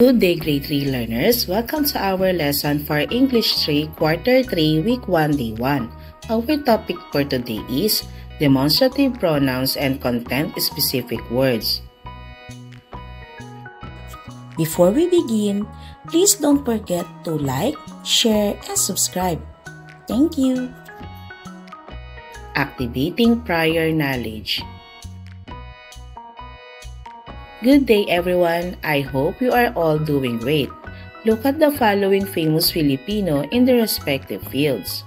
Good day, grade 3 learners. Welcome to our lesson for English 3, Quarter 3, Week 1, Day 1. Our topic for today is demonstrative pronouns and content-specific words. Before we begin, please don't forget to like, share, and subscribe. Thank you. Activating prior knowledge. Good day everyone, I hope you are all doing great. Look at the following famous Filipino in their respective fields.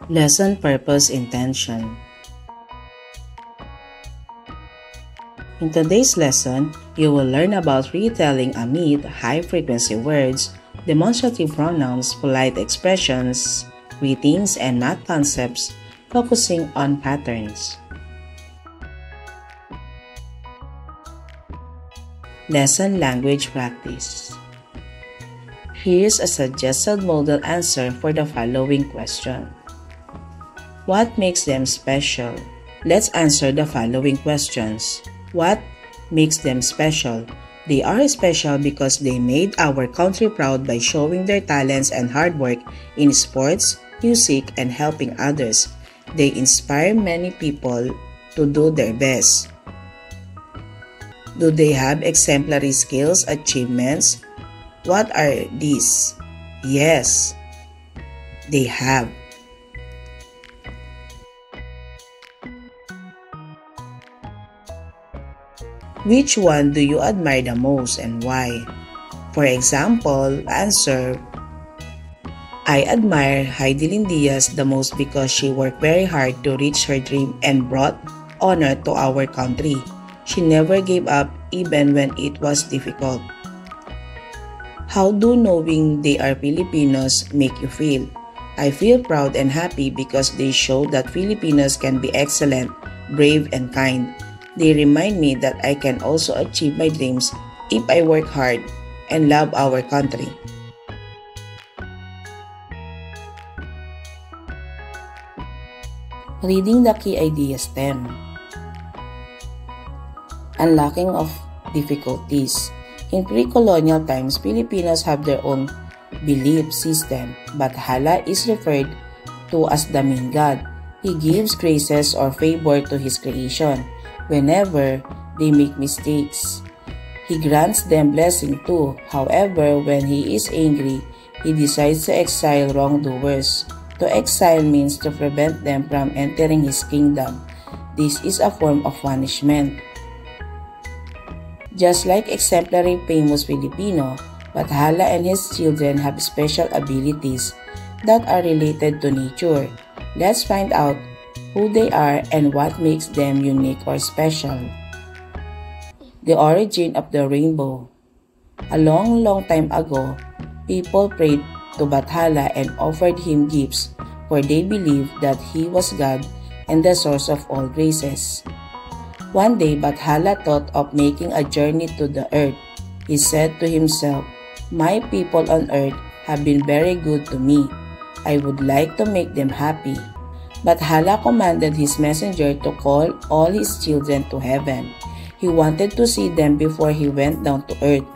Lesson Purpose Intention. In today's lesson, you will learn about retelling amid high-frequency words, demonstrative pronouns, polite expressions, greetings, and math concepts, focusing on patterns. Lesson Language Practice. Here's a suggested model answer for the following question. What makes them special? Let's answer the following questions. What makes them special? They are special because they made our country proud by showing their talents and hard work in sports, music, and helping others. They inspire many people to do their best. Do they have exemplary skills, achievements? What are these? Yes, they have. Which one do you admire the most and why? For example, answer, I admire Heidelin Diaz the most because she worked very hard to reach her dream and brought honor to our country. She never gave up even when it was difficult. How do knowing they are Filipinos make you feel? I feel proud and happy because they show that Filipinos can be excellent, brave, and kind. They remind me that I can also achieve my dreams if I work hard and love our country. Reading the key idea stem. Unlocking of difficulties. In pre-colonial times, Filipinos have their own belief system, but Hala is referred to as the main god. He gives graces or favor to his creation. Whenever they make mistakes, he grants them blessing too. However, when he is angry, he decides to exile wrongdoers. To exile means to prevent them from entering his kingdom. This is a form of punishment. Just like exemplary famous Filipino, Bathala and his children have special abilities that are related to nature. Let's find out who they are and what makes them unique or special. The origin of the rainbow. A long time ago, people prayed to Bathala and offered him gifts, for they believed that he was God and the source of all graces. One day, Bathala thought of making a journey to the earth. He said to himself, "My people on earth have been very good to me. I would like to make them happy." But Hala commanded his messenger to call all his children to heaven. He wanted to see them before he went down to earth.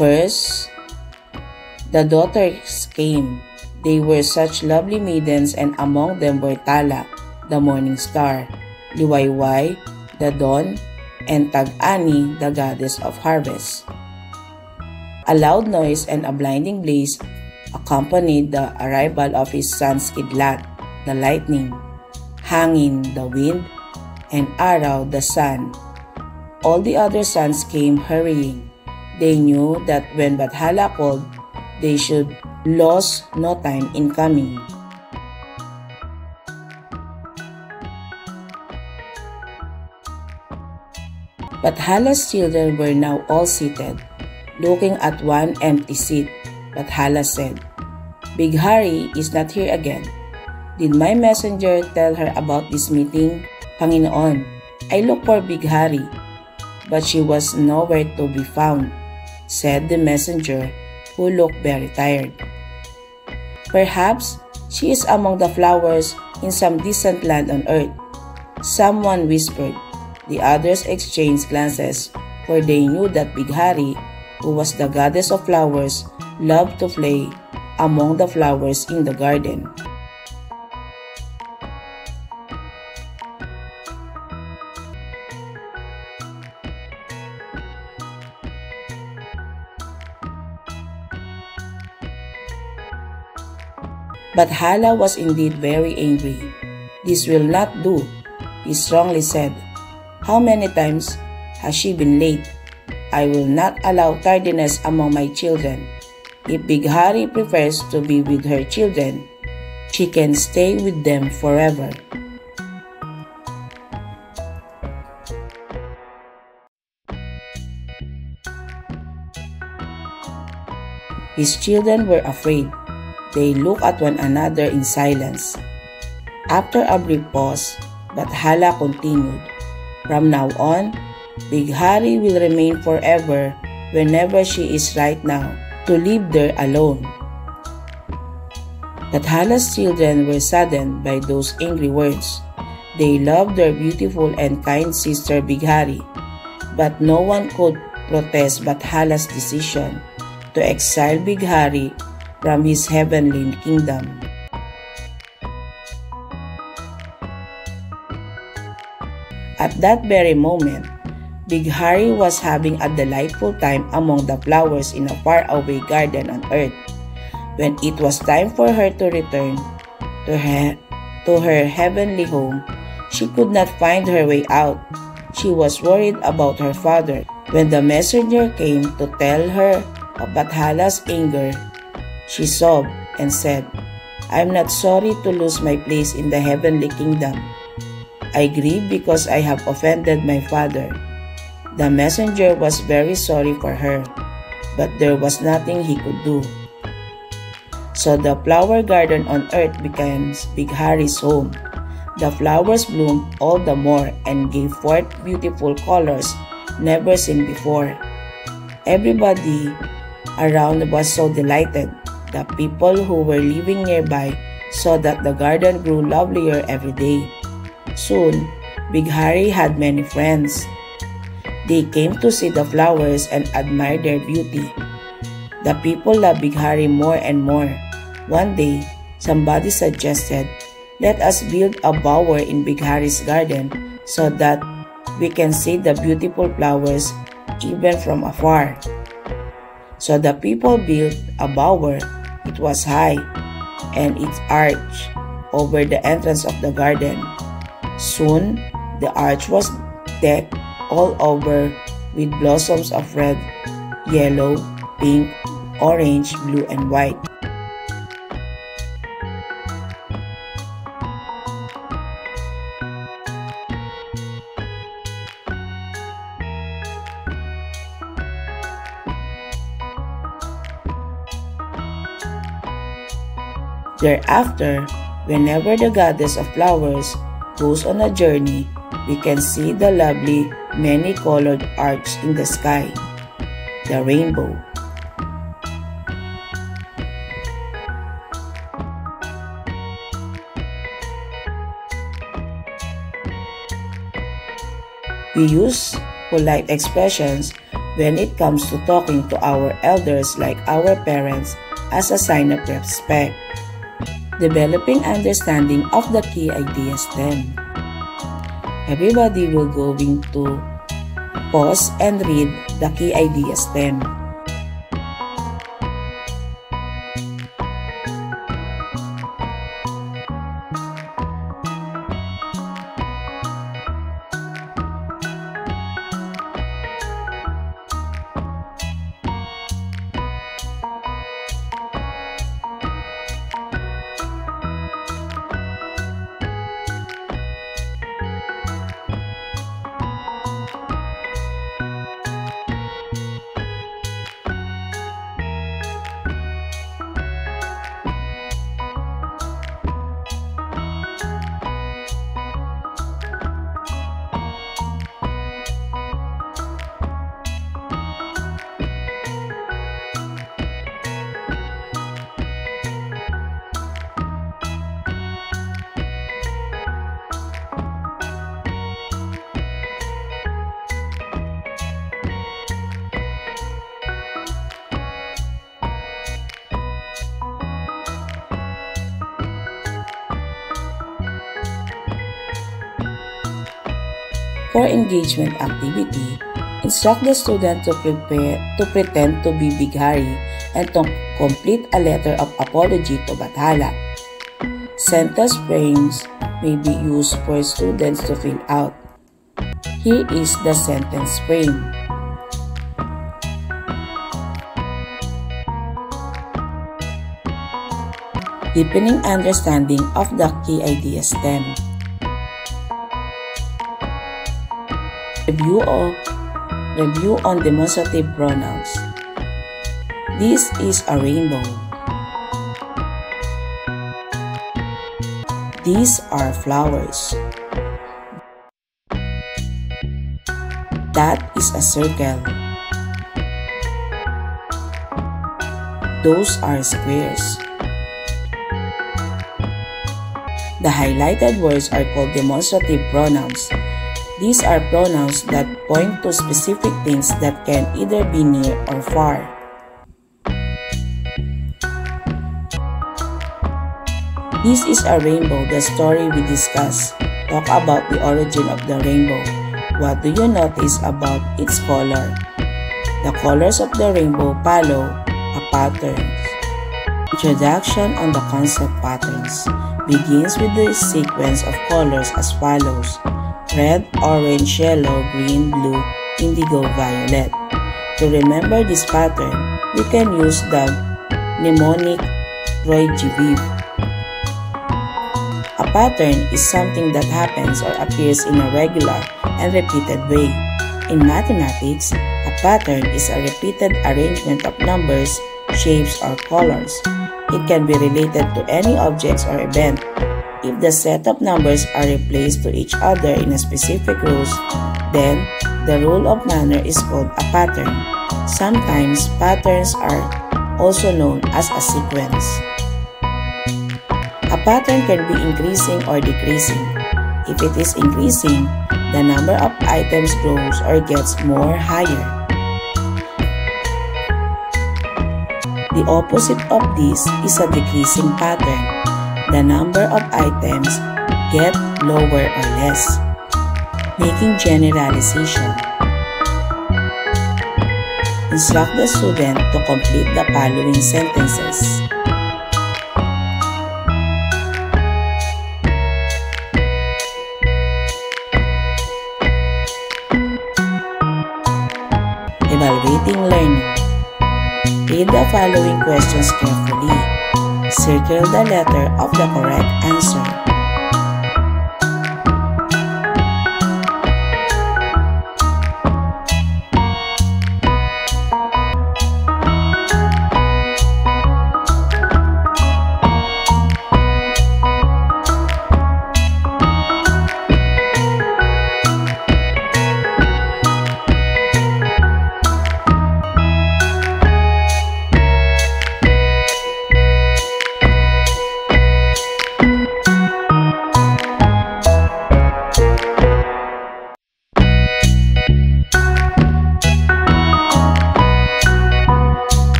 First, the daughters came. They were such lovely maidens, and among them were Tala, the morning star, Liwayway, the dawn, and Tag-ani, the goddess of harvest. A loud noise and a blinding blaze accompanied the arrival of his sons Kidlat, the lightning, Hangin, the wind, and Araw, the sun. All the other sons came hurrying. They knew that when Bathala called, they should lose no time in coming. Bathala's children were now all seated, looking at one empty seat. Bathala said, "Bighari is not here again. Did my messenger tell her about this meeting? Panginoon, I looked for Bighari, but she was nowhere to be found," said the messenger, who looked very tired. "Perhaps she is among the flowers in some distant land on earth," someone whispered. The others exchanged glances, for they knew that Bighari, who was the goddess of flowers, loved to play among the flowers in the garden. Bathala was indeed very angry. "This will not do," he strongly said. "How many times has she been late? I will not allow tardiness among my children. If Bighari prefers to be with her children, she can stay with them forever." His children were afraid. They looked at one another in silence. After a brief pause, Bathala continued, "From now on, Bighari will remain forever whenever she is right now, to live there alone." Bathala's children were saddened by those angry words. They loved their beautiful and kind sister Bighari, but no one could protest Bathala's decision to exile Bighari from his heavenly kingdom. At that very moment, Bighari was having a delightful time among the flowers in a faraway garden on earth. When it was time for her to return to her heavenly home, she could not find her way out. She was worried about her father. When the messenger came to tell her of Bathala's anger, she sobbed and said, "I am not sorry to lose my place in the heavenly kingdom. I grieve because I have offended my father." The messenger was very sorry for her, but there was nothing he could do. So the flower garden on earth became Bighari's home. The flowers bloomed all the more and gave forth beautiful colors never seen before. Everybody around was so delighted. The people who were living nearby saw that the garden grew lovelier every day. Soon, Bighari had many friends. They came to see the flowers and admire their beauty. The people loved Bighari more and more. One day, somebody suggested, "Let us build a bower in Bighari's garden so that we can see the beautiful flowers even from afar." So the people built a bower. It was high, and it arched over the entrance of the garden. Soon, the arch was decked all over with blossoms of red, yellow, pink, orange, blue, and white. Thereafter, whenever the goddess of flowers goes on a journey, we can see the lovely, many-colored arch in the sky, the rainbow. We use polite expressions when it comes to talking to our elders like our parents as a sign of respect. Developing understanding of the key ideas then. Everybody will going to pause and read the key ideas then. For engagement activity, instruct the student to pretend to be Big Harry and to complete a letter of apology to Bathala. Sentence frames may be used for students to fill out. Here is the sentence frame. Deepening understanding of the key idea STEM. Review on demonstrative pronouns. This is a rainbow. These are flowers. That is a circle. Those are squares. The highlighted words are called demonstrative pronouns. These are pronouns that point to specific things that can either be near or far. This is a rainbow, the story we discussed. Talk about the origin of the rainbow. What do you notice about its color? The colors of the rainbow follow a pattern. Introduction on the concept patterns begins with the sequence of colors as follows: red, orange, yellow, green, blue, indigo, violet. To remember this pattern, we can use the mnemonic Roy-G-Biv. A pattern is something that happens or appears in a regular and repeated way. In mathematics, a pattern is a repeated arrangement of numbers, shapes, or colors. It can be related to any objects or event. If the set of numbers are replaced to each other in a specific rows, then the rule of manner is called a pattern. Sometimes patterns are also known as a sequence. A pattern can be increasing or decreasing. If it is increasing, the number of items grows or gets more higher. The opposite of this is a decreasing pattern. The number of items get lower or less. Making generalization. Instruct the student to complete the following sentences. Evaluating learning. Read the following questions carefully. Circle the letter of the correct answer.